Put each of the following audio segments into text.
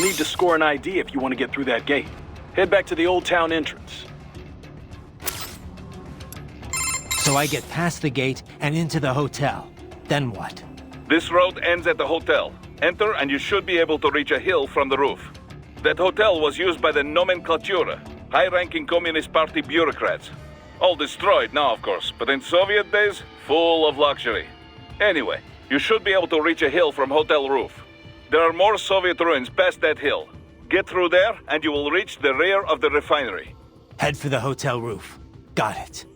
You'll need to score an ID if you want to get through that gate. Head back to the old town entrance. So I get past the gate and into the hotel. Then what? This road ends at the hotel. Enter and you should be able to reach a hill from the roof. That hotel was used by the nomenclatura, high-ranking Communist Party bureaucrats. All destroyed now, of course, but in Soviet days, full of luxury. Anyway, you should be able to reach a hill from hotel roof. There are more Soviet ruins past that hill. Get through there and you will reach the rear of the refinery. Head for the hotel roof. Got it.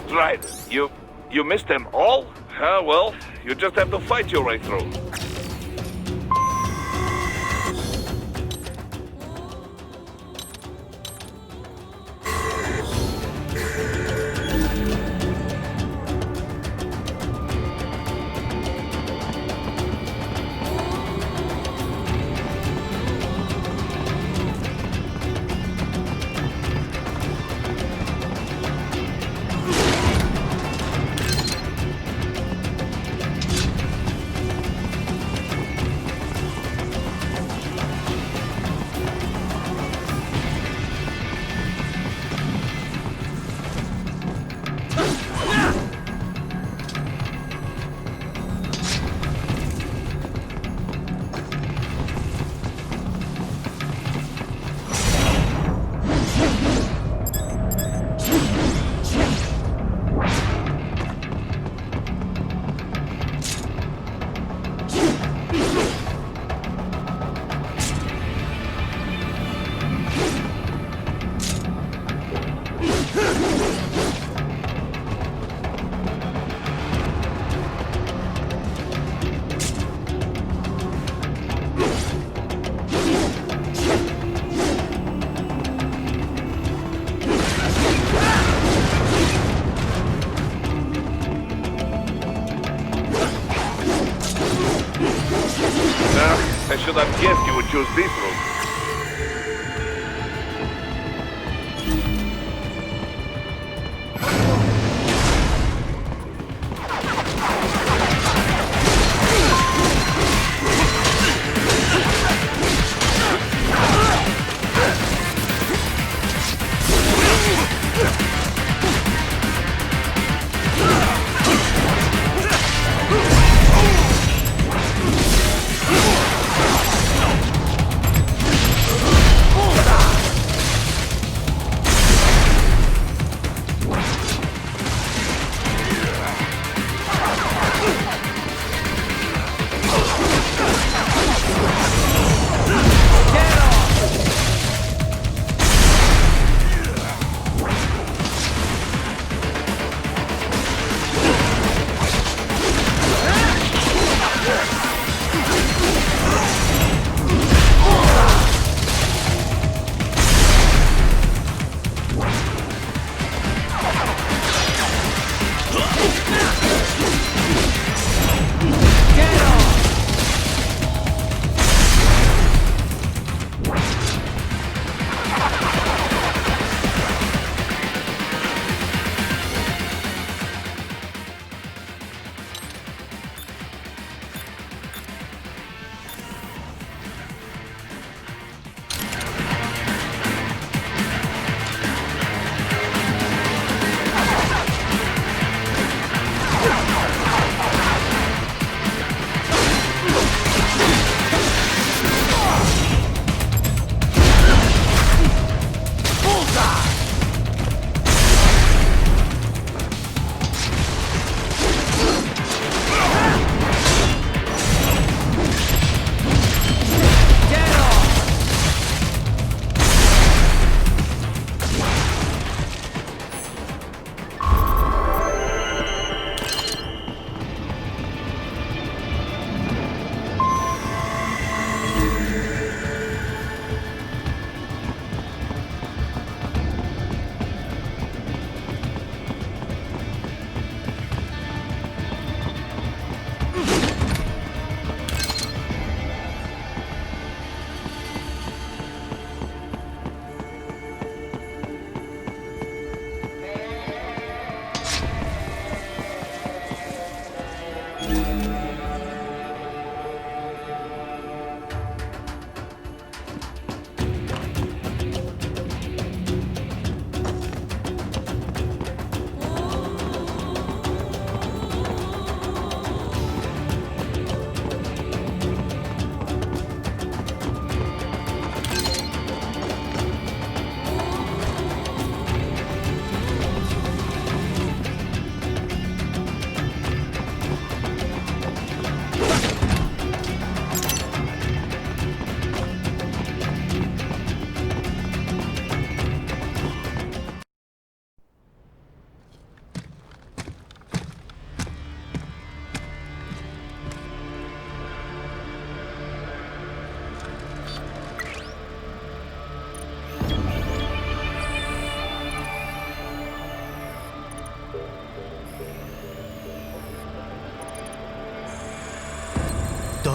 Right. You missed them all? Well, you just have to fight your way through. I should have guessed you would choose this route.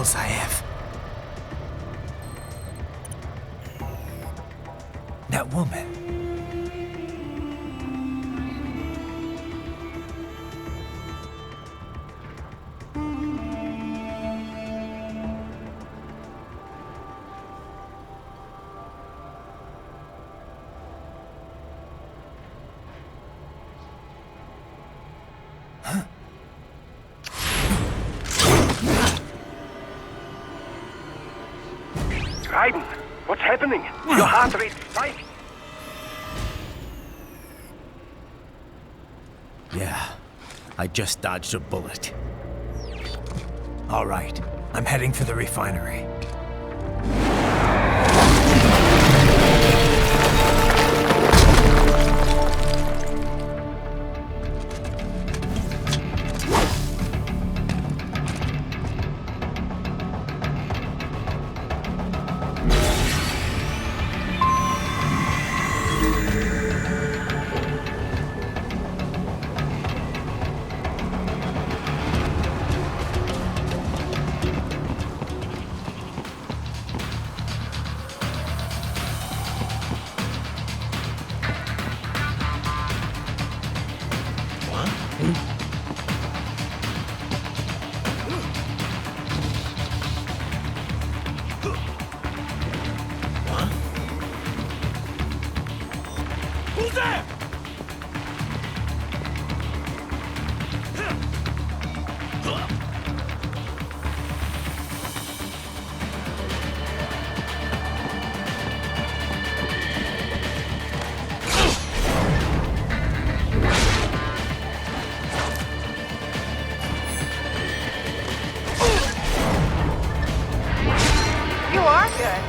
skills I have. That woman. Raiden, what's happening? Your heart rate spiked. Yeah, I just dodged a bullet. All right, I'm heading for the refinery. You are good.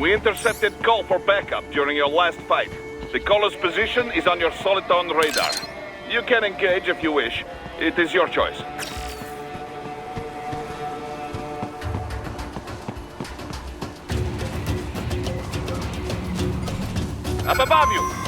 We intercepted call for backup during your last fight. The caller's position is on your Soliton radar. You can engage if you wish. It is your choice. Up above you!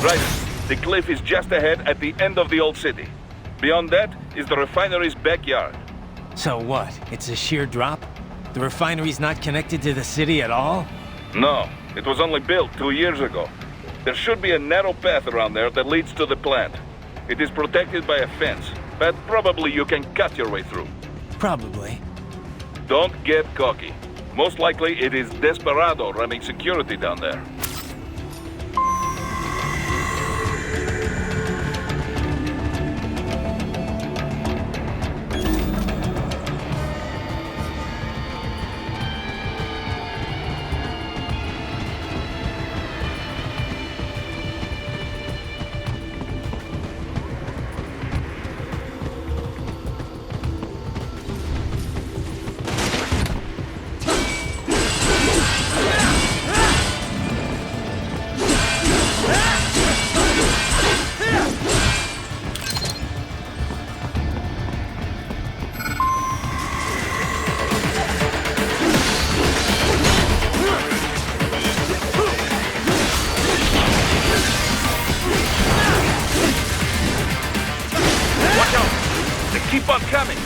Right. The cliff is just ahead at the end of the old city. Beyond that is the refinery's backyard. So what? It's a sheer drop? The refinery's not connected to the city at all? No, it was only built 2 years ago. There should be a narrow path around there that leads to the plant. It is protected by a fence, but probably you can cut your way through. Probably. Don't get cocky. Most likely it is Desperado running security down there. Keep on coming!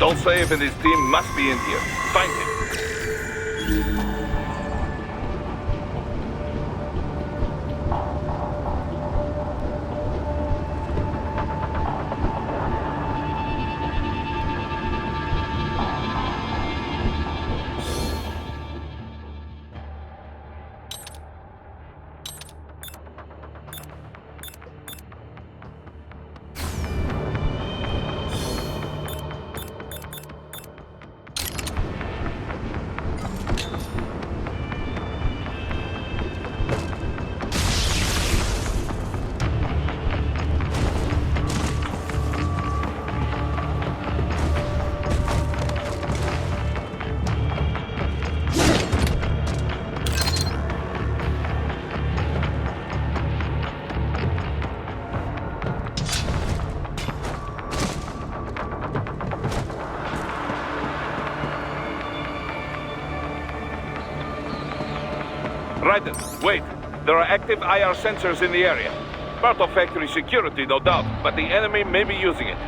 Dolcev and his team must be in here. Find him. Raiden, wait. There are active IR sensors in the area. Part of factory security, no doubt, but the enemy may be using it.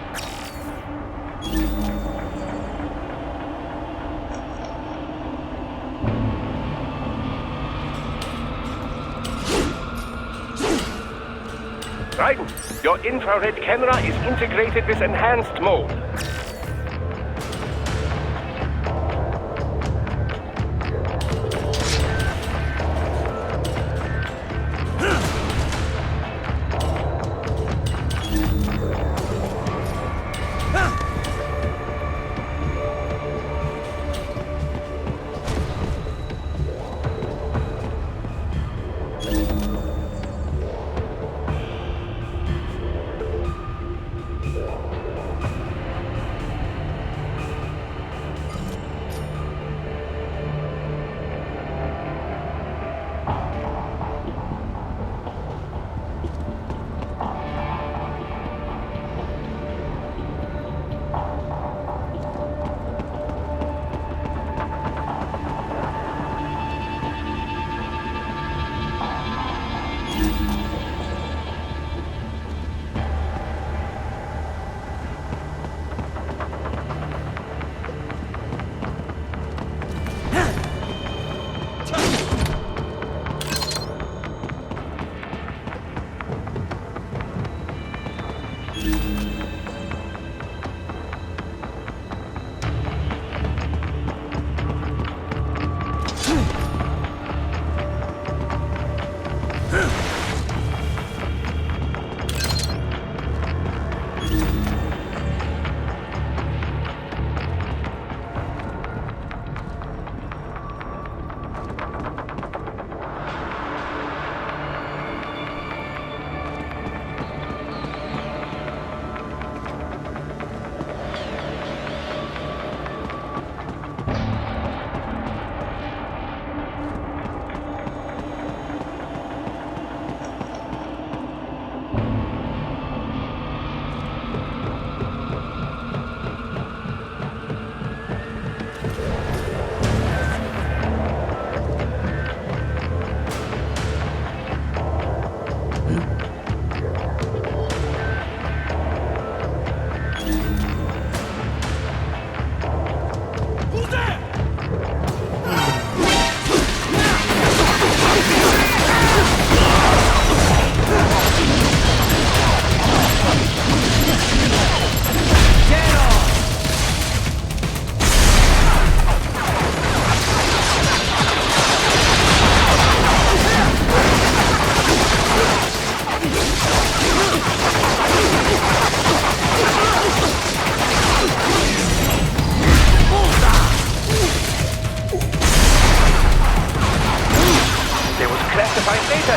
Raiden, your infrared camera is integrated with enhanced mode.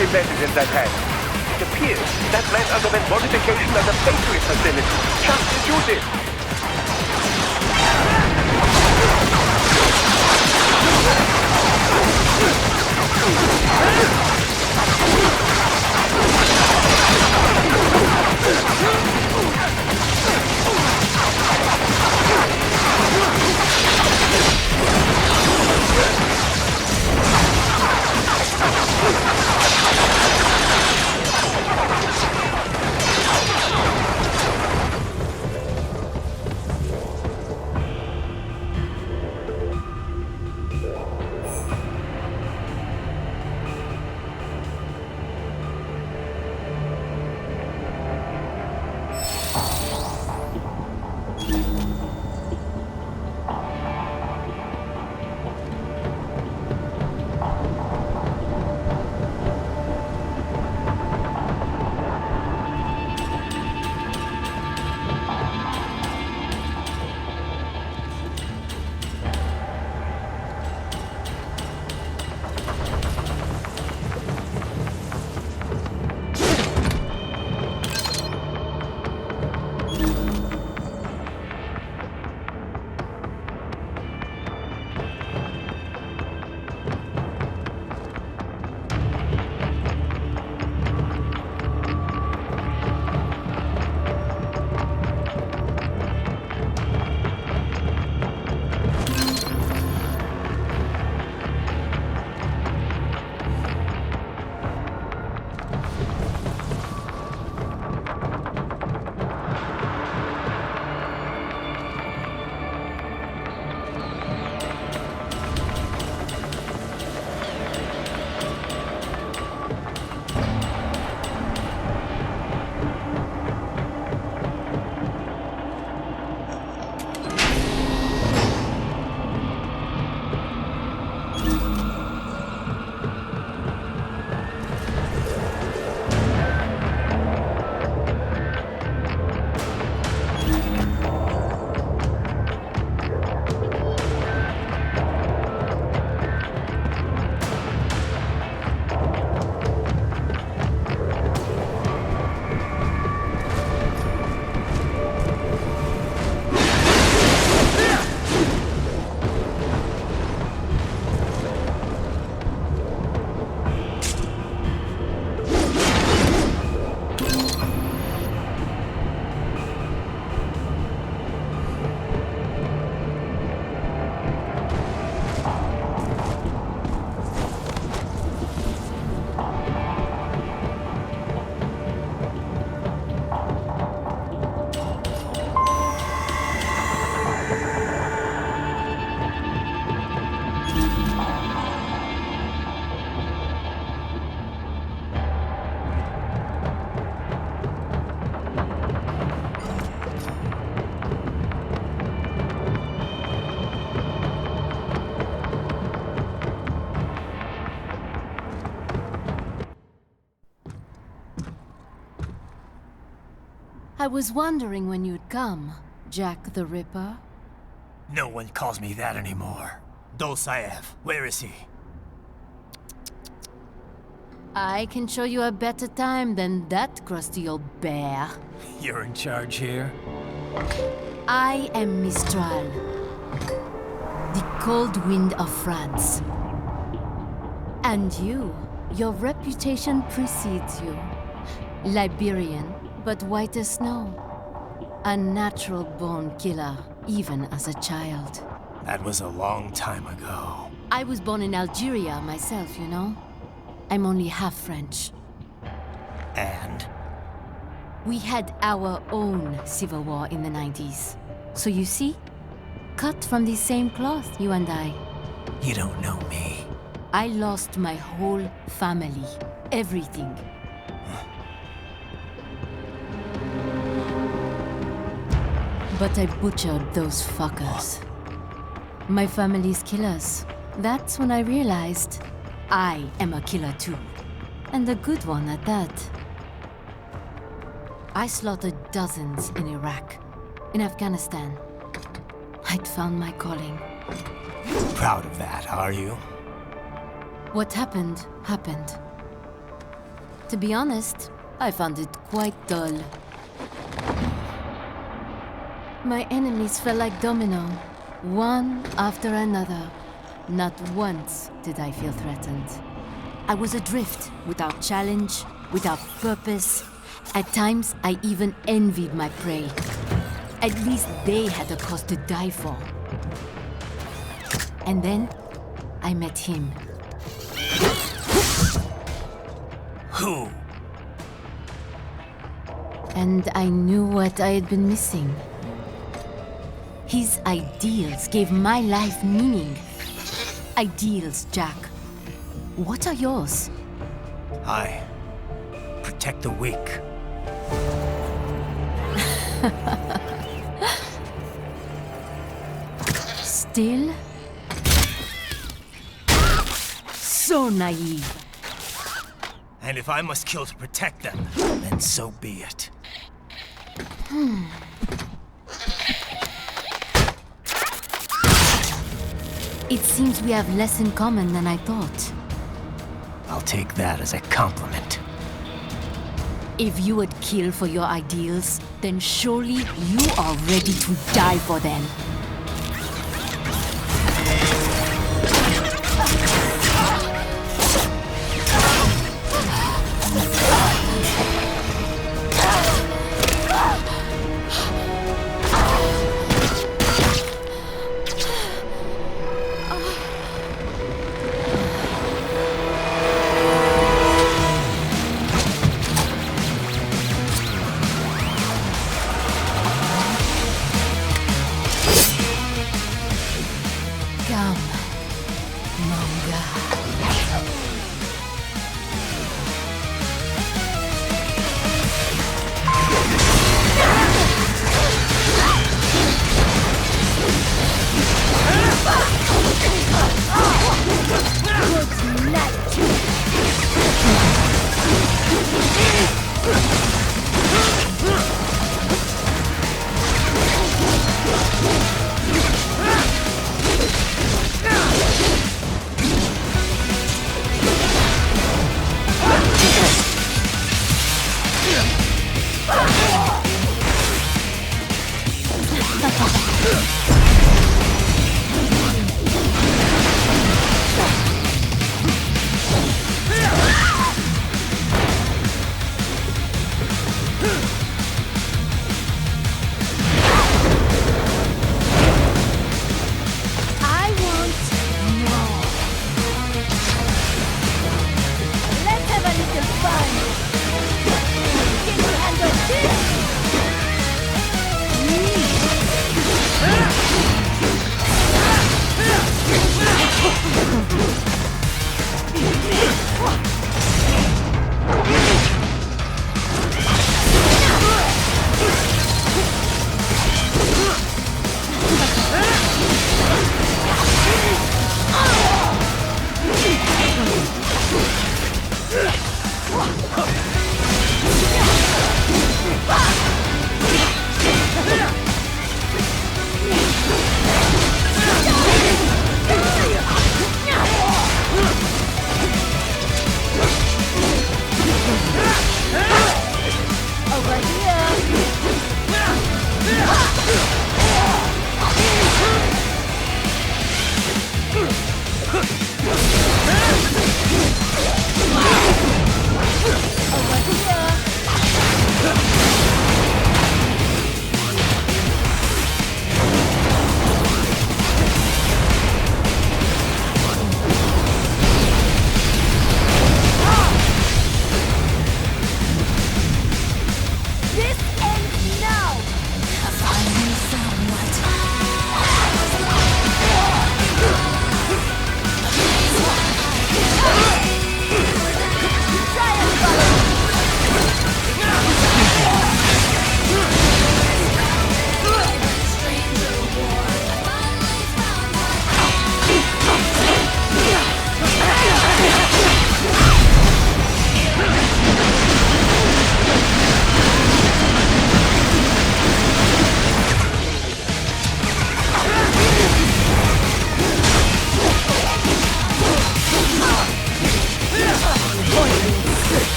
embedded in that hand. It appears that man underwent modification at the Patriot facility, just as you did. I was wondering when you'd come, Jack the Ripper. No one calls me that anymore. Dolsaev, where is he? I can show you a better time than that crusty old bear. You're in charge here? I am Mistral, the cold wind of France. And you, your reputation precedes you. Liberian, but white as snow. A natural-born killer, even as a child. That was a long time ago. I was born in Algeria myself, you know? I'm only half French. And? We had our own civil war in the 90s. So you see? Cut from the same cloth, you and I. You don't know me. I lost my whole family. Everything. But I butchered those fuckers. My family's killers. That's when I realized I am a killer too. And a good one at that. I slaughtered dozens in Iraq, in Afghanistan. I'd found my calling. Proud of that, are you? What happened, happened. To be honest, I found it quite dull. My enemies fell like domino, one after another. Not once did I feel threatened. I was adrift, without challenge, without purpose. At times, I even envied my prey. At least they had a cause to die for. And then, I met him. Who? And I knew what I had been missing. His ideals gave my life meaning. Ideals, Jack. What are yours? I protect the weak. Still? So naive. And if I must kill to protect them, then so be it. It seems we have less in common than I thought. I'll take that as a compliment. If you would kill for your ideals, then surely you are ready to die for them.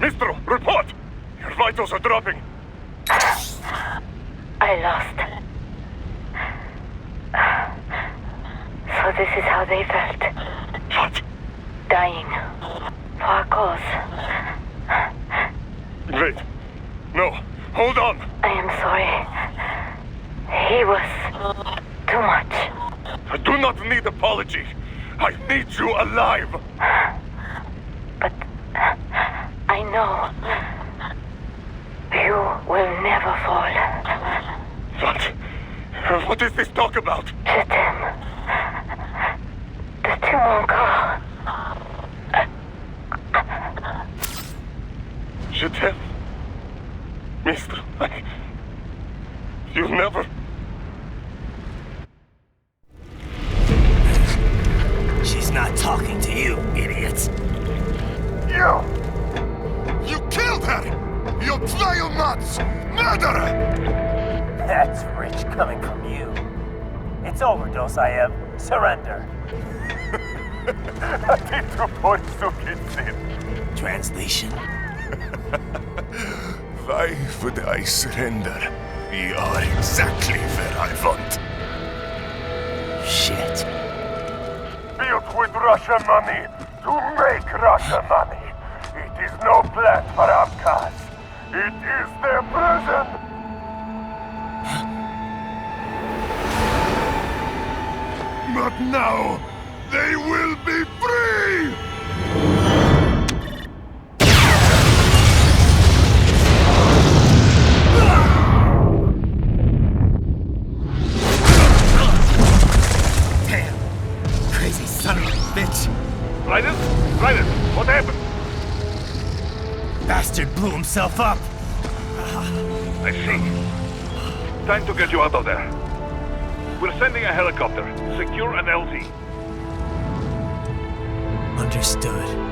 Mister, report! Your vitals are dropping. I lost. So this is how they felt. What? Dying. For a cause. Wait. No. Hold on. I am sorry. He was too much. I do not need apology. I need you alive. But I know you will never fall. What? What is this talk about? Je t'aime. De tout mon corps. Je t'aime. Mister, you'll never... She's not talking to you, idiot. You! You killed her! You vile nuts! Murderer! That's rich coming from you. It's overdose, I am. Surrender. Translation. Why would I surrender? We are exactly where I want. Shit. Built with Russian money to make Russian money. It is no plan for outcasts. It is their prison. But now, they will be free! Damn. Crazy son of a bitch. Raiden? Raiden, what happened? Bastard blew himself up. I see. Time to get you out of there. We're sending a helicopter. Secure an LZ. Understood.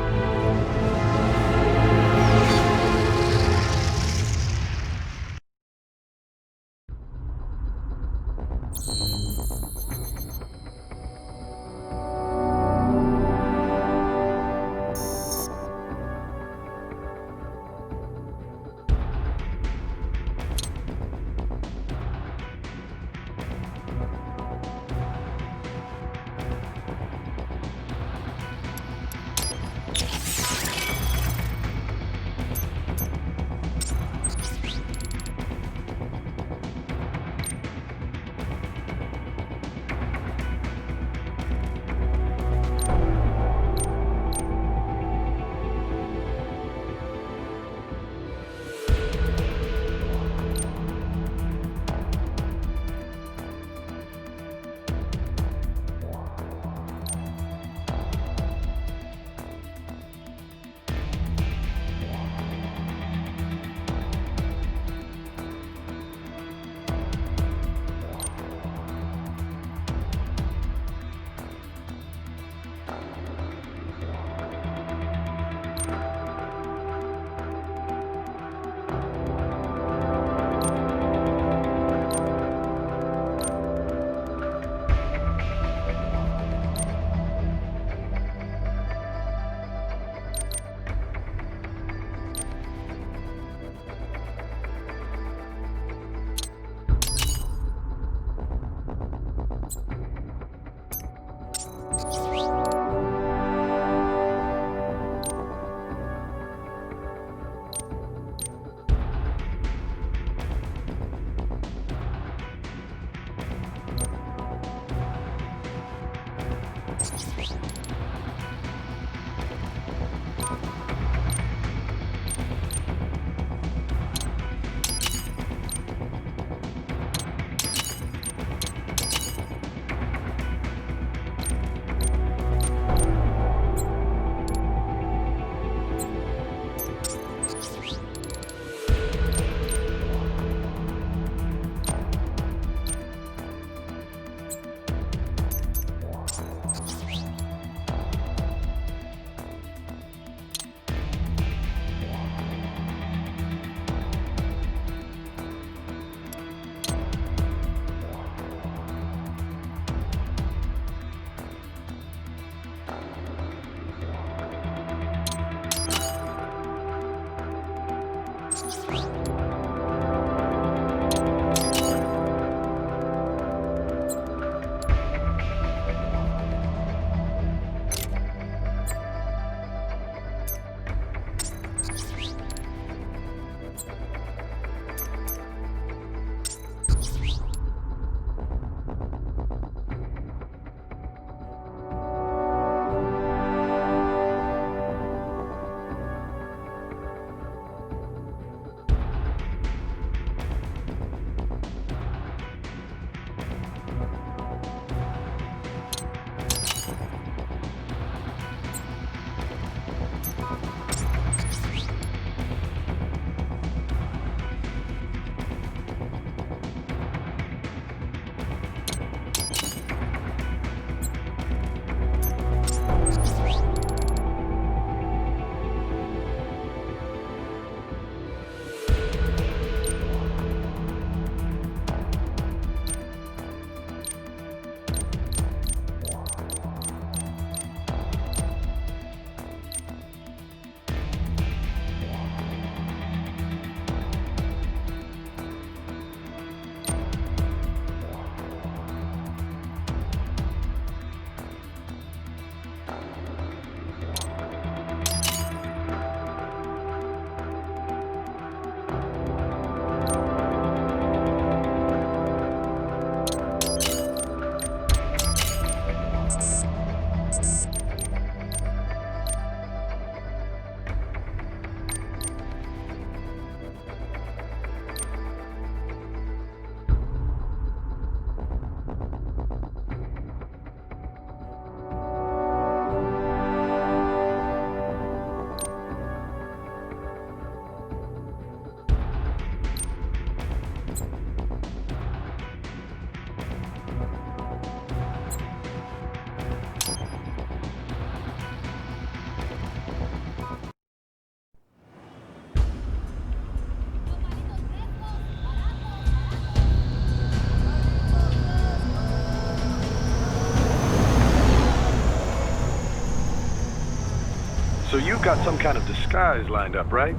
So you've got some kind of disguise lined up, right?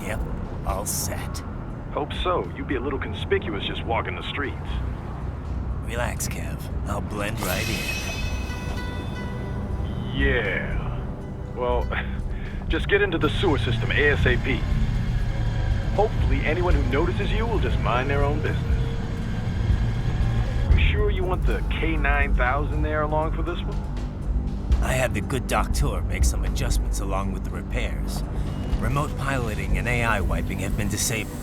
Yep, all set. Hope so. You'd be a little conspicuous just walking the streets. Relax, Kev. I'll blend right in. Yeah. Well, just get into the sewer system ASAP. Hopefully anyone who notices you will just mind their own business. You sure you want the K9000 there along for this one? I had the good doctor make some adjustments along with the repairs. Remote piloting and AI wiping have been disabled.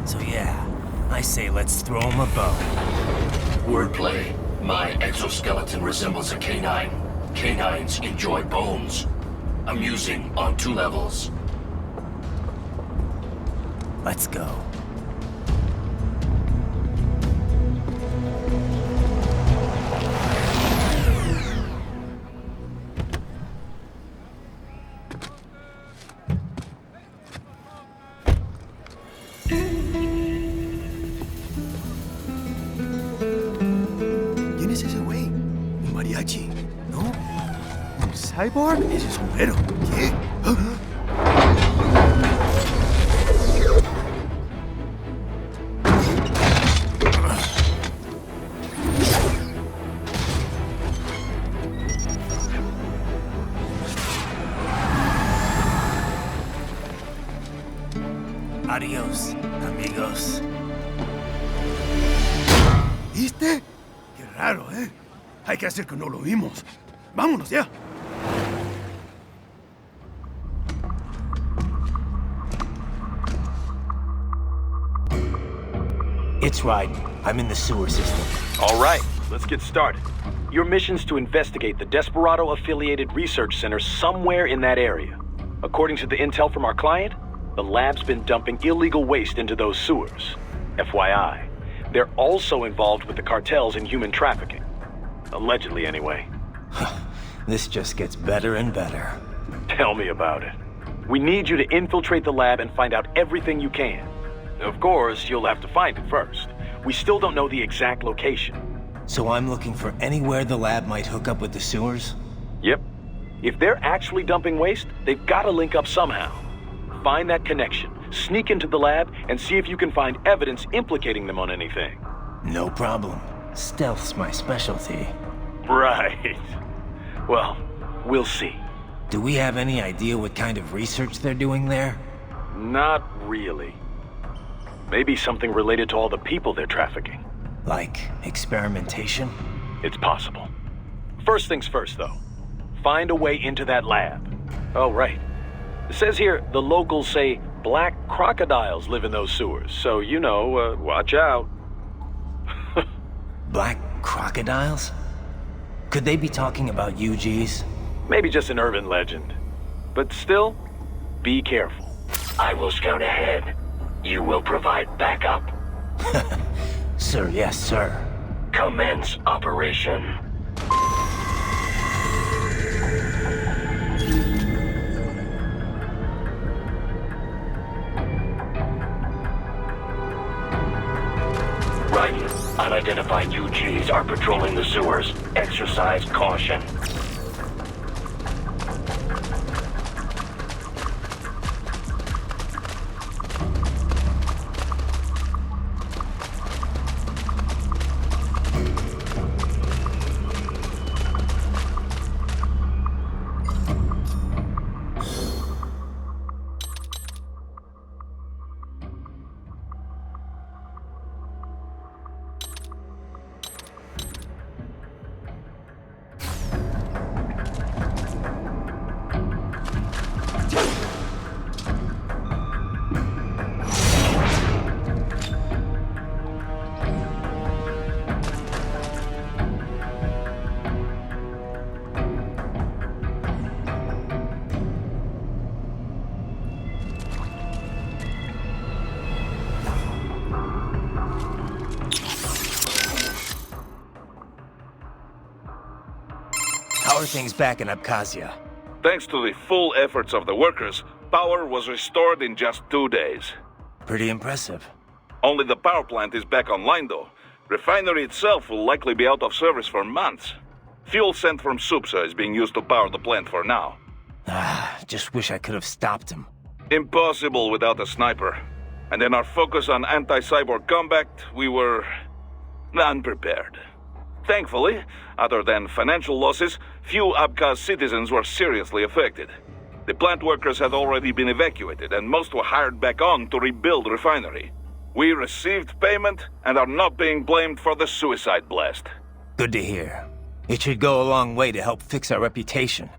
So yeah, I say let's throw him a bone. Wordplay. My exoskeleton resembles a canine. Canines enjoy bones. Amusing on 2 levels. Let's go. ¿Quién es ese güey? ¿Un mariachi? ¿No? ¿Un cyborg? Ese sombrero. ¿Qué? Adiós, amigos. ¿Viste? Qué raro, ¿eh? Hay que hacer que no lo vimos. ¡Vámonos ya! It's right. I'm in the sewer system. All right, let's get started. Your mission's to investigate the Desperado-affiliated research center somewhere in that area. According to the intel from our client, the lab's been dumping illegal waste into those sewers. FYI, they're also involved with the cartels in human trafficking. Allegedly, anyway. This just gets better and better. Tell me about it. We need you to infiltrate the lab and find out everything you can. Of course, you'll have to find it first. We still don't know the exact location. So I'm looking for anywhere the lab might hook up with the sewers? Yep. If they're actually dumping waste, they've got to link up somehow. Find that connection, sneak into the lab, and see if you can find evidence implicating them on anything. No problem. Stealth's my specialty. Right. Well, we'll see. Do we have any idea what kind of research they're doing there? Not really. Maybe something related to all the people they're trafficking. Like experimentation? It's possible. First things first, though. Find a way into that lab. Oh, right. It says here the locals say black crocodiles live in those sewers, so, you know, watch out. Black crocodiles? Could they be talking about UGs? Maybe just an urban legend. But still, be careful. I will scout ahead. You will provide backup. Sir, yes, sir. Commence operation. Right. Unidentified UGs are patrolling the sewers. Exercise caution. How are things back in Abkhazia? Thanks to the full efforts of the workers, power was restored in just 2 days. Pretty impressive. Only the power plant is back online, though. Refinery itself will likely be out of service for months. Fuel sent from Supsa is being used to power the plant for now. Just wish I could have stopped him. Impossible without a sniper. And in our focus on anti-cyborg combat, we were unprepared. Thankfully, other than financial losses, few Abkhaz citizens were seriously affected. The plant workers had already been evacuated, and most were hired back on to rebuild refinery. We received payment and are not being blamed for the suicide blast. Good to hear. It should go a long way to help fix our reputation.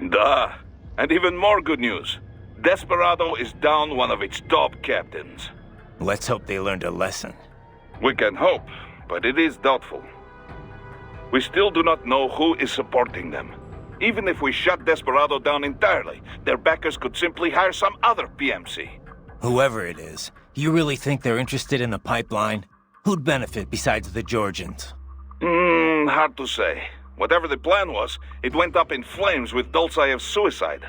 Duh. And even more good news. Desperado is down one of its top captains. Let's hope they learned a lesson. We can hope, but it is doubtful. We still do not know who is supporting them. Even if we shut Desperado down entirely, their backers could simply hire some other PMC. Whoever it is, you really think they're interested in the pipeline? Who'd benefit besides the Georgians? Hard to say. Whatever the plan was, it went up in flames with Dolzaev's suicide.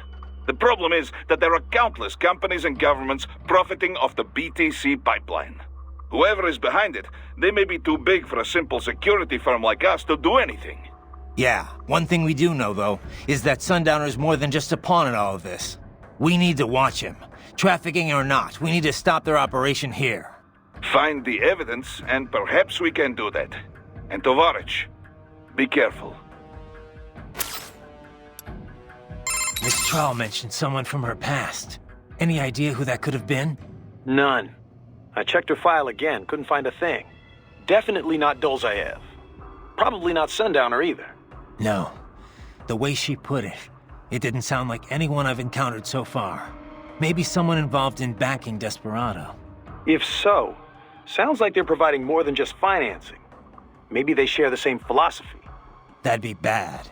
The problem is that there are countless companies and governments profiting off the BTC pipeline. Whoever is behind it, they may be too big for a simple security firm like us to do anything. Yeah, one thing we do know, though, is that Sundowner's more than just a pawn in all of this. We need to watch him. Trafficking or not, we need to stop their operation here. Find the evidence, and perhaps we can do that. And Tovarich, be careful. Miss Trall mentioned someone from her past. Any idea who that could have been? None. I checked her file again, couldn't find a thing. Definitely not Dolzaev. Probably not Sundowner either. No. The way she put it, it didn't sound like anyone I've encountered so far. Maybe someone involved in backing Desperado. If so, sounds like they're providing more than just financing. Maybe they share the same philosophy. That'd be bad.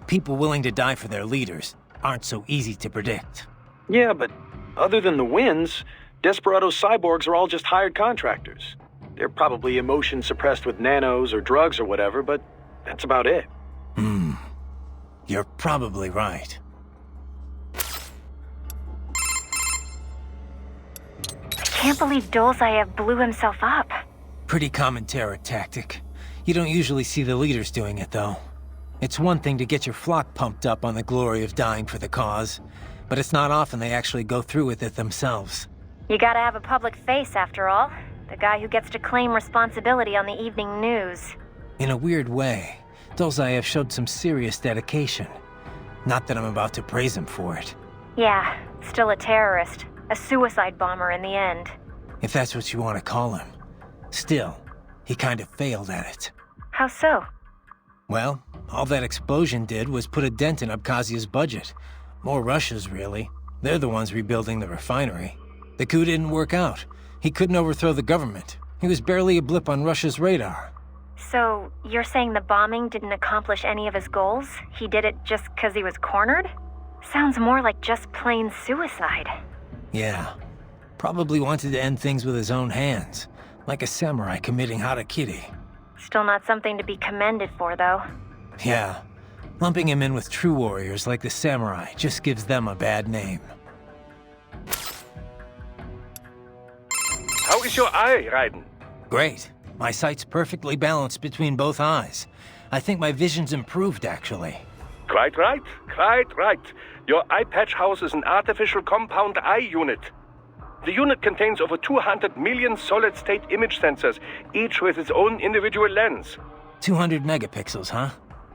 People willing to die for their leaders aren't so easy to predict. Yeah, but other than the wins, Desperado's cyborgs are all just hired contractors. They're probably emotion suppressed with nanos or drugs or whatever, but that's about it. You're probably right. I can't believe Dolzaev blew himself up. Pretty common terror tactic. You don't usually see the leaders doing it, though. It's one thing to get your flock pumped up on the glory of dying for the cause, but it's not often they actually go through with it themselves. You gotta have a public face, after all. The guy who gets to claim responsibility on the evening news. In a weird way, Dozhaev showed some serious dedication. Not that I'm about to praise him for it. Yeah, still a terrorist. A suicide bomber in the end. If that's what you want to call him. Still, he kind of failed at it. How so? Well, all that explosion did was put a dent in Abkhazia's budget. More Russia's, really. They're the ones rebuilding the refinery. The coup didn't work out. He couldn't overthrow the government. He was barely a blip on Russia's radar. So, you're saying the bombing didn't accomplish any of his goals? He did it just because he was cornered? Sounds more like just plain suicide. Yeah. Probably wanted to end things with his own hands. Like a samurai committing harakiri. Still not something to be commended for, though. Yeah. Lumping him in with true warriors like the samurai just gives them a bad name. How is your eye, Raiden? Great. My sight's perfectly balanced between both eyes. I think my vision's improved, actually. Quite right, quite right. Your eye patch houses an artificial compound eye unit. The unit contains over 200 million solid-state image sensors, each with its own individual lens. 200 megapixels, huh?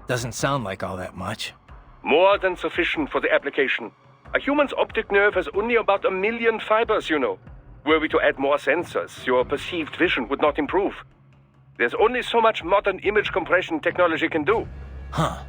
Doesn't sound like all that much. More than sufficient for the application. A human's optic nerve has only about 1 million fibers, you know. Were we to add more sensors, your perceived vision would not improve. There's only so much modern image compression technology can do. Huh.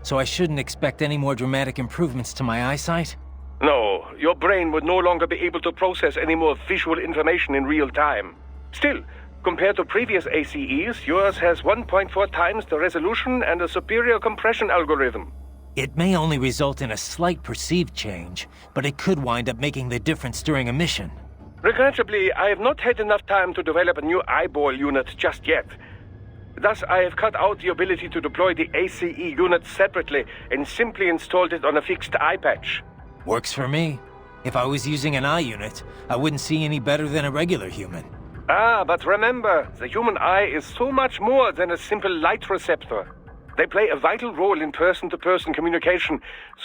So I shouldn't expect any more dramatic improvements to my eyesight? No, your brain would no longer be able to process any more visual information in real time. Still, compared to previous ACEs, yours has 1.4 times the resolution and a superior compression algorithm. It may only result in a slight perceived change, but it could wind up making the difference during a mission. Regrettably, I have not had enough time to develop a new eyeball unit just yet. Thus, I have cut out the ability to deploy the ACE unit separately and simply installed it on a fixed eye patch. Works for me. If I was using an eye unit, I wouldn't see any better than a regular human. Ah, but remember, the human eye is so much more than a simple light receptor. They play a vital role in person-to-person communication.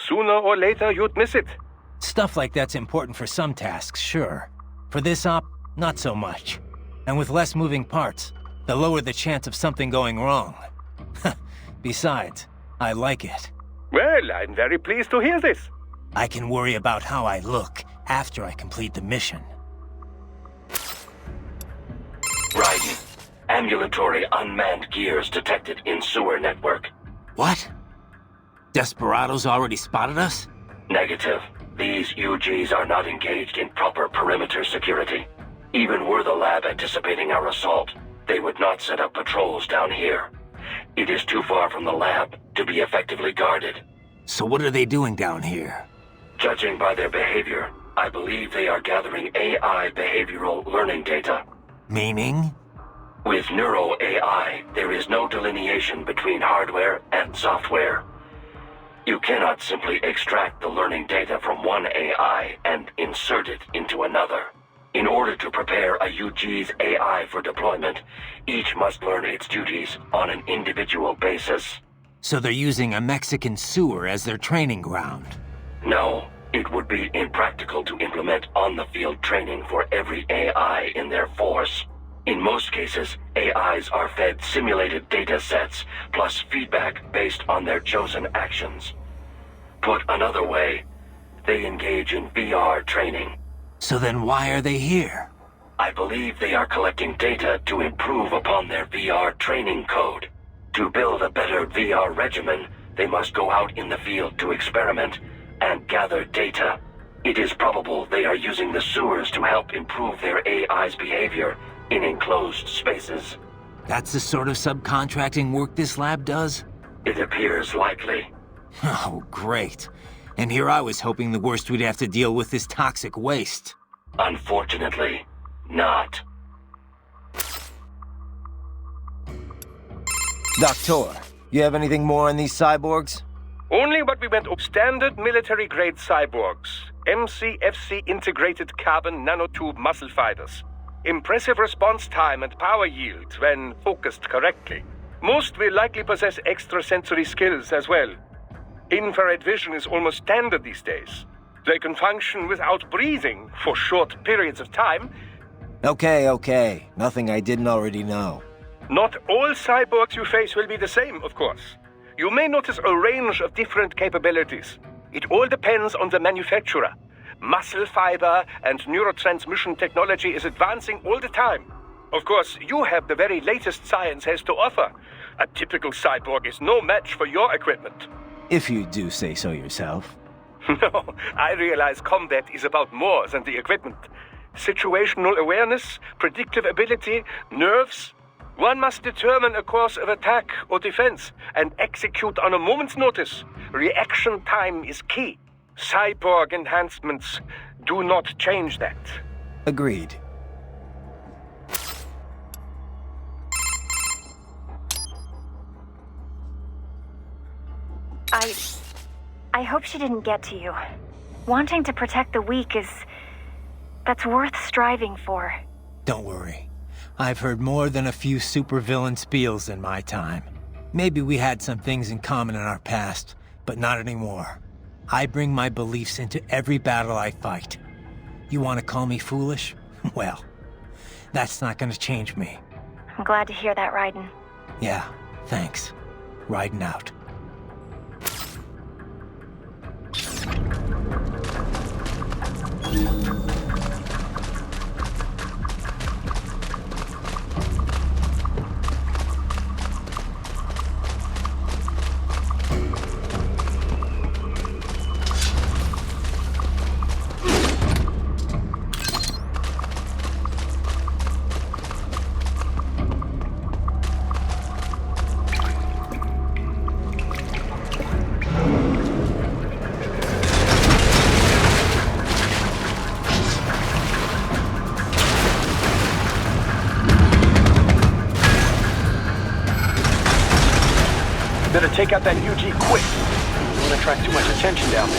Sooner or later, you'd miss it. Stuff like that's important for some tasks, sure. For this op, not so much. And with less moving parts, the lower the chance of something going wrong. Besides, I like it. Well, I'm very pleased to hear this. I can worry about how I look after I complete the mission. Raiden, ambulatory unmanned gears detected in sewer network. What? Desperados already spotted us? Negative. These UGs are not engaged in proper perimeter security. Even were the lab anticipating our assault, they would not set up patrols down here. It is too far from the lab to be effectively guarded. So what are they doing down here? Judging by their behavior, I believe they are gathering AI behavioral learning data. Meaning? With Neuro AI, there is no delineation between hardware and software. You cannot simply extract the learning data from one AI and insert it into another. In order to prepare a UG's AI for deployment, each must learn its duties on an individual basis. So they're using a Mexican sewer as their training ground? No, it would be impractical to implement on-the-field training for every AI in their force. In most cases, AIs are fed simulated data sets, plus feedback based on their chosen actions. Put another way, they engage in VR training. So then why are they here? I believe they are collecting data to improve upon their VR training code. To build a better VR regimen, they must go out in the field to experiment and gather data. It is probable they are using the sewers to help improve their AI's behavior in enclosed spaces. That's the sort of subcontracting work this lab does? It appears likely. Oh, great. And here I was hoping the worst we'd have to deal with is toxic waste. Unfortunately, not. Doctor, you have anything more on these cyborgs? Only what we went up standard military-grade cyborgs. MCFC integrated carbon nanotube muscle fibers. Impressive response time and power yield when focused correctly. Most will likely possess extrasensory skills as well. Infrared vision is almost standard these days. They can function without breathing for short periods of time. Okay. Nothing I didn't already know. Not all cyborgs you face will be the same, of course. You may notice a range of different capabilities. It all depends on the manufacturer. Muscle fiber and neurotransmission technology is advancing all the time. Of course, you have the very latest science has to offer. A typical cyborg is no match for your equipment. If you do say so yourself. No, I realize combat is about more than the equipment. Situational awareness, predictive ability, nerves. One must determine a course of attack or defense and execute on a moment's notice. Reaction time is key. Cyborg enhancements do not change that. Agreed. I hope she didn't get to you. Wanting to protect the weak that's worth striving for. Don't worry. I've heard more than a few supervillain spiels in my time. Maybe we had some things in common in our past, but not anymore. I bring my beliefs into every battle I fight. You want to call me foolish? Well, that's not gonna change me. I'm glad to hear that, Raiden. Yeah, thanks. Riding out. Better take out that UG quick. Don't want to attract too much attention down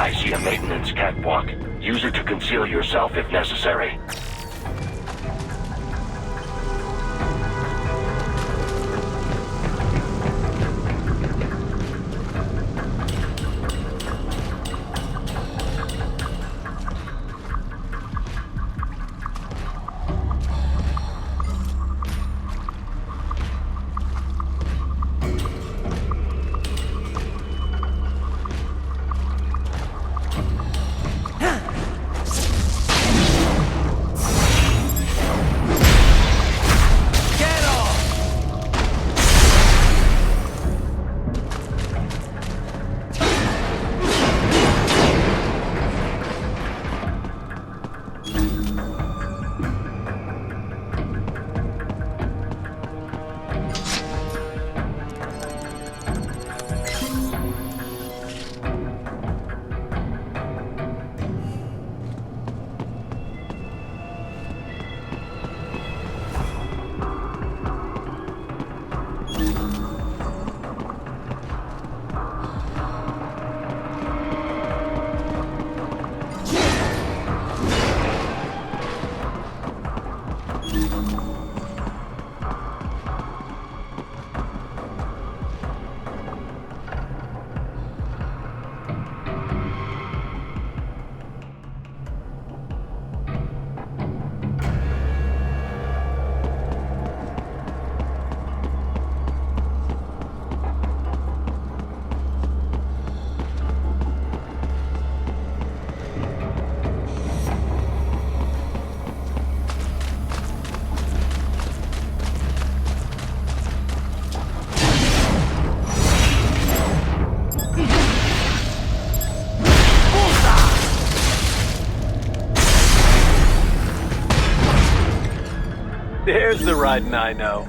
I see a maintenance catwalk. Use it to conceal yourself if necessary. There's the riding I know.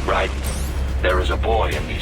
Right. There is a boy in these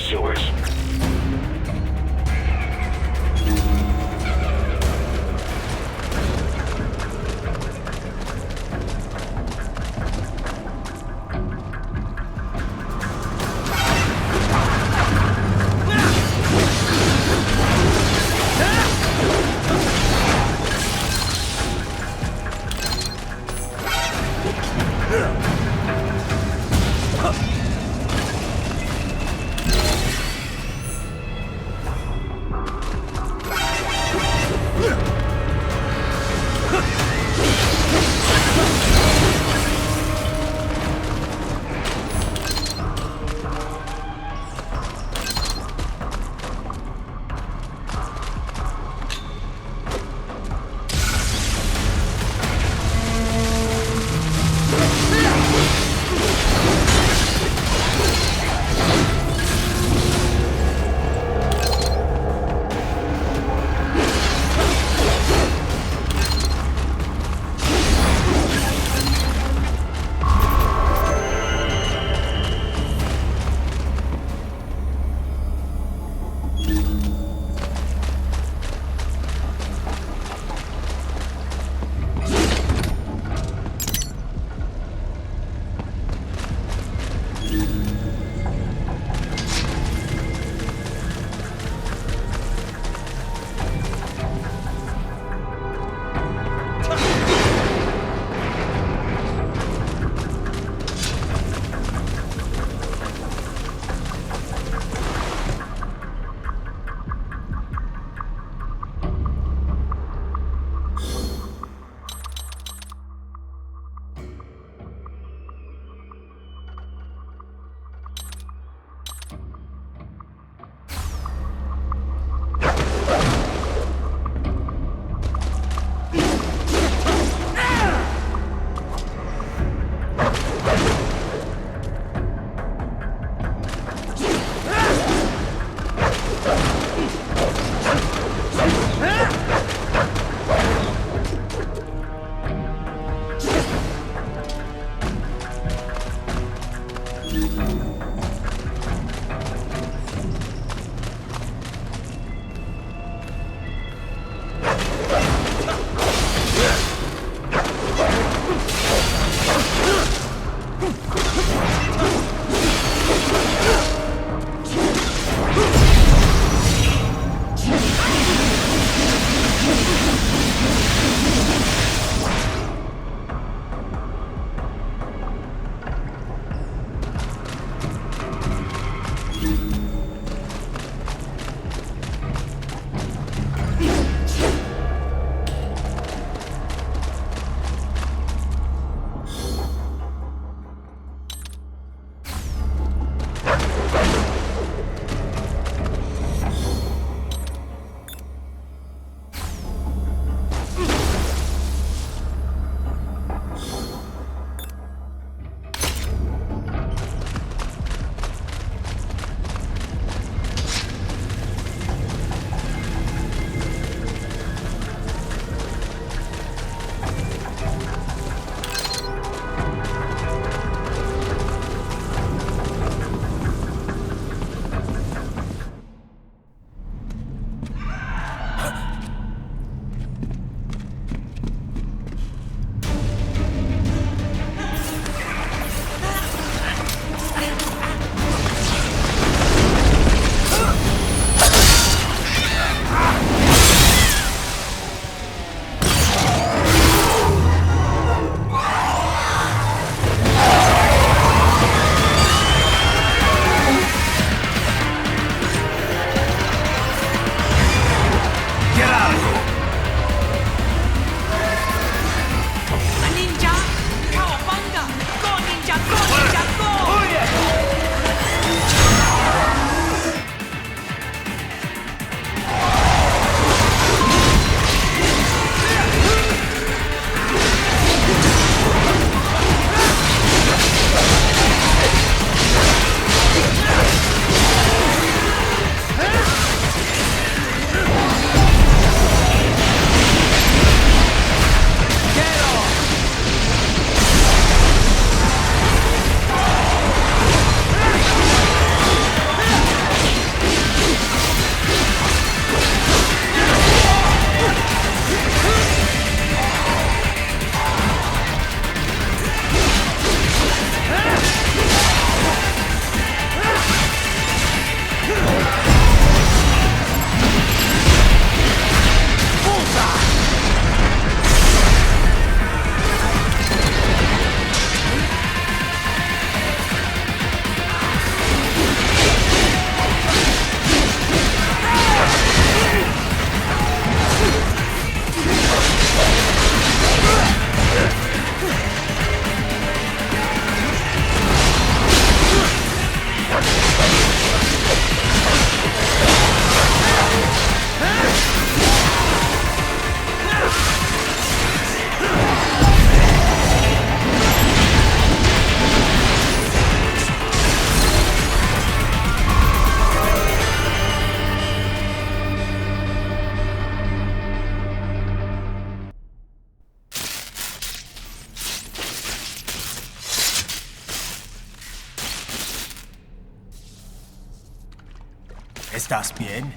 ¿Estás bien?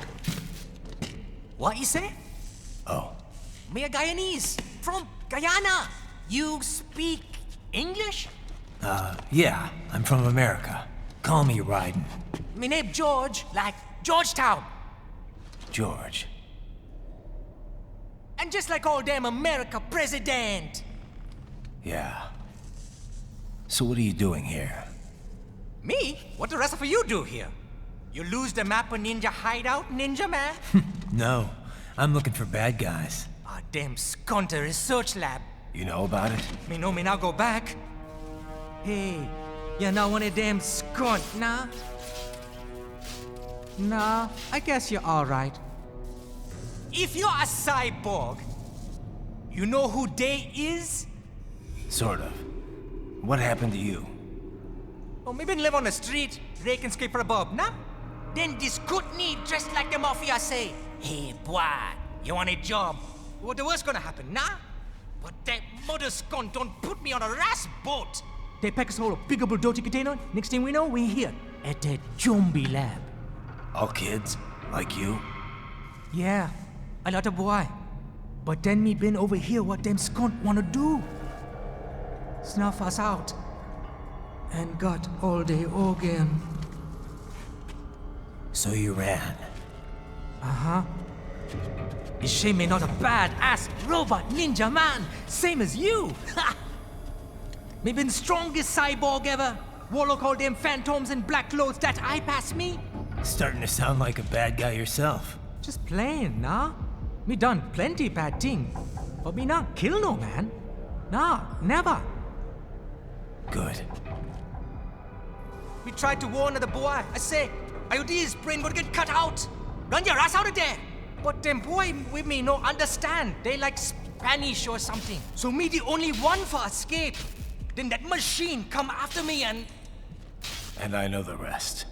What you say? Oh. Me a Guyanese from Guyana. You speak English? Yeah, I'm from America. Call me Ryden. Me name George, like Georgetown. George. And just like all damn America president. Yeah. So what are you doing here? Me? What the rest of you do here? You lose the map of Ninja Hideout, Ninja Man? No, I'm looking for bad guys. Ah, damn Skunter research lab. You know about it? Me know me now go back. Hey, you're not one of them skunt, nah? Nah, I guess you're alright. If you're a cyborg, you know who they is? Sort of. What happened to you? Oh, me been live on the street, rake and scrape for a bob, nah? Then this good need dressed like the mafia say, hey boy, you want a job? What the worst gonna happen, nah? But that mother skunt don't put me on a ras boat. They pack us all a big old dirty container. Next thing we know, we're here at that zombie lab. All kids? Like you? Yeah, a lot of boy. But then me been over here what them skunt wanna do. Snuff us out. And got all day organ. So you ran? Uh-huh. Is she me not a bad-ass robot ninja man, same as you? Ha! Me been strongest cyborg ever. Warlock all them phantoms and black clothes that eye pass me. Starting to sound like a bad guy yourself. Just plain, nah? Me done plenty bad thing. But me not kill no man. Nah, never. Good. We tried to warn the boy. I say, IOD's brain gonna get cut out. Run your ass out of there. But them boy with me no understand. They like Spanish or something. So me the only one for escape. Then that machine come after me and... And I know the rest.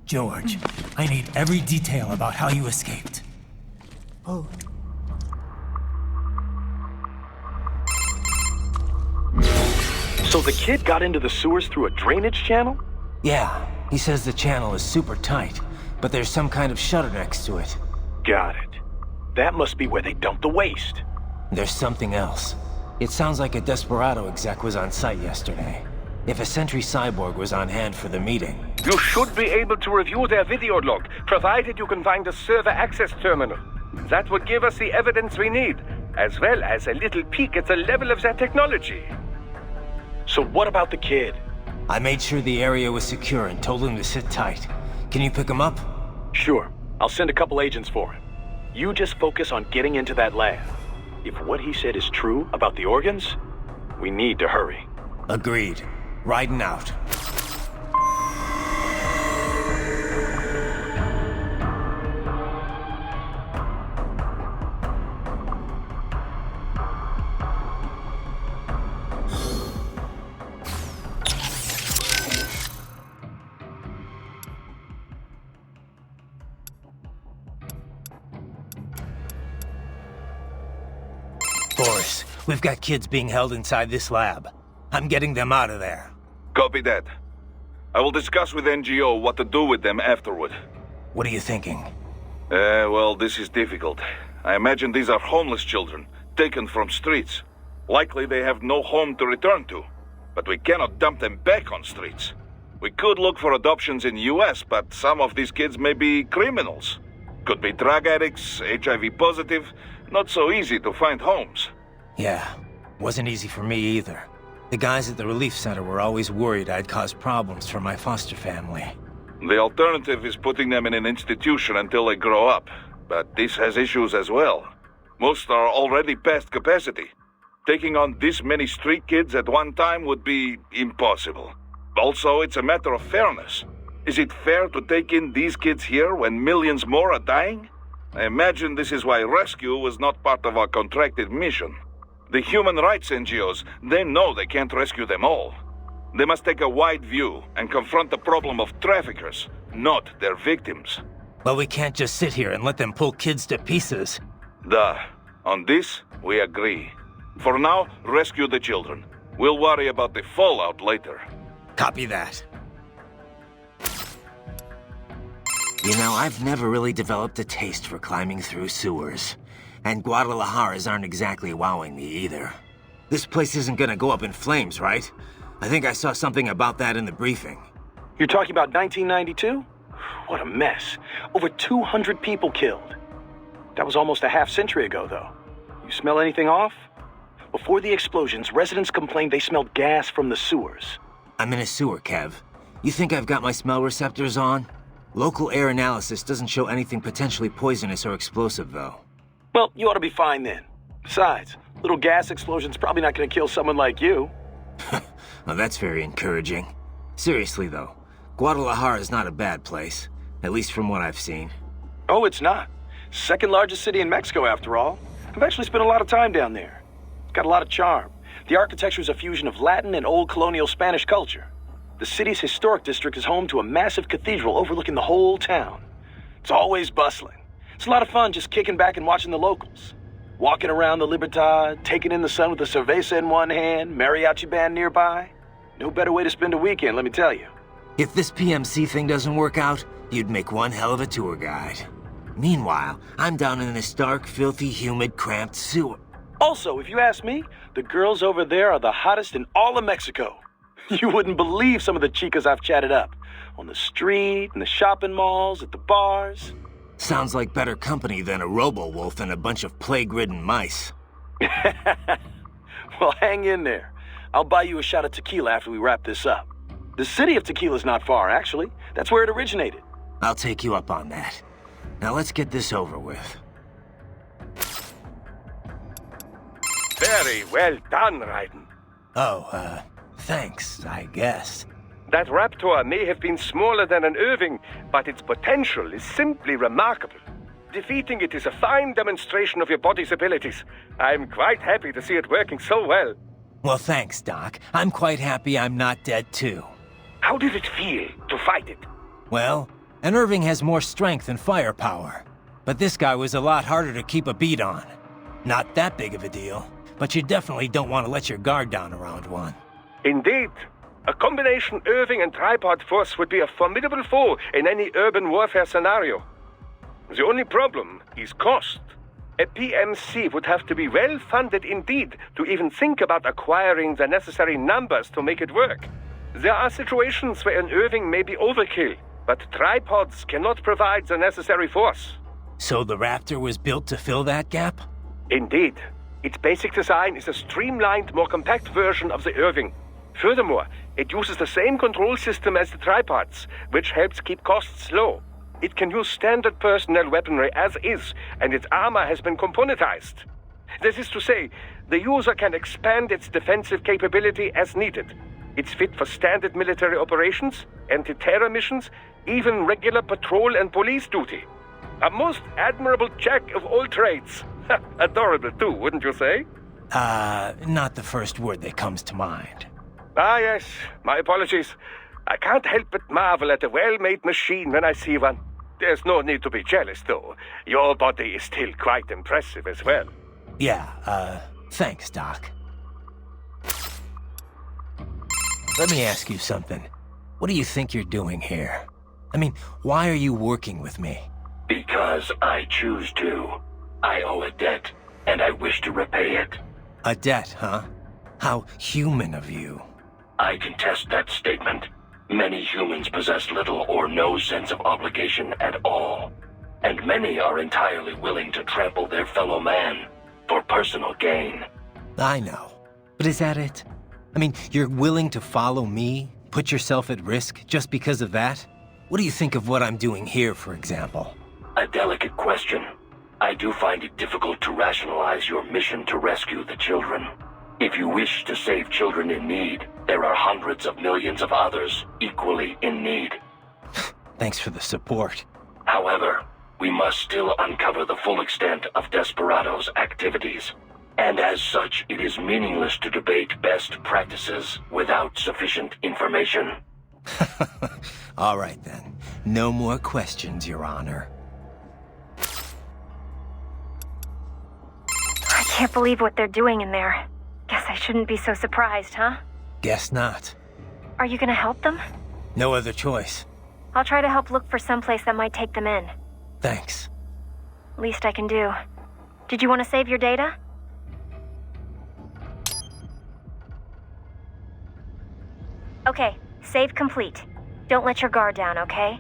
George, I need every detail about how you escaped. Oh. So the kid got into the sewers through a drainage channel? Yeah, he says the channel is super tight, but there's some kind of shutter next to it. Got it. That must be where they dump the waste. There's something else. It sounds like a Desperado exec was on site yesterday. If a Sentry cyborg was on hand for the meeting. You should be able to review their video log, provided you can find a server access terminal. That would give us the evidence we need, as well as a little peek at the level of their technology. So what about the kid? I made sure the area was secure and told him to sit tight. Can you pick him up? Sure. I'll send a couple agents for him. You just focus on getting into that lab. If what he said is true about the organs, we need to hurry. Agreed. Riding out. Boris, we've got kids being held inside this lab. I'm getting them out of there. Copy that. I will discuss with NGO what to do with them afterward. What are you thinking? Well, this is difficult. I imagine these are homeless children, taken from streets. Likely they have no home to return to. But we cannot dump them back on streets. We could look for adoptions in US, but some of these kids may be criminals. Could be drug addicts, HIV positive. Not so easy to find homes. Yeah, wasn't easy for me either. The guys at the relief center were always worried I'd cause problems for my foster family. The alternative is putting them in an institution until they grow up. But this has issues as well. Most are already past capacity. Taking on this many street kids at one time would be impossible. Also, it's a matter of fairness. Is it fair to take in these kids here when millions more are dying? I imagine this is why rescue was not part of our contracted mission. The human rights NGOs, they know they can't rescue them all. They must take a wide view and confront the problem of traffickers, not their victims. But we can't just sit here and let them pull kids to pieces. Duh. On this, we agree. For now, rescue the children. We'll worry about the fallout later. Copy that. You know, I've never really developed a taste for climbing through sewers. And Guadalajaras aren't exactly wowing me either. This place isn't gonna go up in flames, right? I think I saw something about that in the briefing. You're talking about 1992? What a mess. Over 200 people killed. That was almost a half-century ago, though. You smell anything off? Before the explosions, residents complained they smelled gas from the sewers. I'm in a sewer, Kev. You think I've got my smell receptors on? Local air analysis doesn't show anything potentially poisonous or explosive, though. Well, you ought to be fine then. Besides, little gas explosion's probably not gonna kill someone like you. Well, that's very encouraging. Seriously, though, Guadalajara is not a bad place. At least from what I've seen. Oh, it's not. Second largest city in Mexico, after all. I've actually spent a lot of time down there. It's got a lot of charm. The architecture is a fusion of Latin and old colonial Spanish culture. The city's historic district is home to a massive cathedral overlooking the whole town. It's always bustling. It's a lot of fun just kicking back and watching the locals. Walking around the Libertad, taking in the sun with a cerveza in one hand, mariachi band nearby. No better way to spend a weekend, let me tell you. If this PMC thing doesn't work out, you'd make one hell of a tour guide. Meanwhile, I'm down in this dark, filthy, humid, cramped sewer. Also, if you ask me, the girls over there are the hottest in all of Mexico. You wouldn't believe some of the chicas I've chatted up. On the street, in the shopping malls, at the bars. Sounds like better company than a robo-wolf and a bunch of plague-ridden mice. Well, hang in there. I'll buy you a shot of tequila after we wrap this up. The city of Tequila's not far, actually. That's where it originated. I'll take you up on that. Now let's get this over with. Very well done, Raiden. Oh, thanks, I guess. That raptor may have been smaller than an Irving, but its potential is simply remarkable. Defeating it is a fine demonstration of your body's abilities. I'm quite happy to see it working so well. Well, thanks, Doc. I'm quite happy I'm not dead, too. How did it feel to fight it? Well, an Irving has more strength and firepower. But this guy was a lot harder to keep a beat on. Not that big of a deal, but you definitely don't want to let your guard down around one. Indeed. A combination Irving and tripod force would be a formidable foe in any urban warfare scenario. The only problem is cost. A PMC would have to be well funded indeed to even think about acquiring the necessary numbers to make it work. There are situations where an Irving may be overkill, but tripods cannot provide the necessary force. So the Raptor was built to fill that gap? Indeed. Its basic design is a streamlined, more compact version of the Irving. Furthermore, it uses the same control system as the tripods, which helps keep costs low. It can use standard personnel weaponry as is, and its armor has been componentized. This is to say, the user can expand its defensive capability as needed. It's fit for standard military operations, anti-terror missions, even regular patrol and police duty. A most admirable jack of all trades. Adorable too, wouldn't you say? Not the first word that comes to mind. Ah, yes. My apologies. I can't help but marvel at a well-made machine when I see one. There's no need to be jealous, though. Your body is still quite impressive as well. Yeah, thanks, Doc. Let me ask you something. What do you think you're doing here? I mean, why are you working with me? Because I choose to. I owe a debt, and I wish to repay it. A debt, huh? How human of you. I contest that statement. Many humans possess little or no sense of obligation at all. And many are entirely willing to trample their fellow man for personal gain. I know. But is that it? I mean, you're willing to follow me, put yourself at risk just because of that? What do you think of what I'm doing here, for example? A delicate question. I do find it difficult to rationalize your mission to rescue the children. If you wish to save children in need, there are hundreds of millions of others equally in need. Thanks for the support. However, we must still uncover the full extent of Desperado's activities. And as such, it is meaningless to debate best practices without sufficient information. All right then. No more questions, Your Honor. I can't believe what they're doing in there. Guess I shouldn't be so surprised, huh? Guess not. Are you gonna help them? No other choice. I'll try to help look for someplace that might take them in. Thanks. Least I can do. Did you want to save your data? Okay, save complete. Don't let your guard down, okay?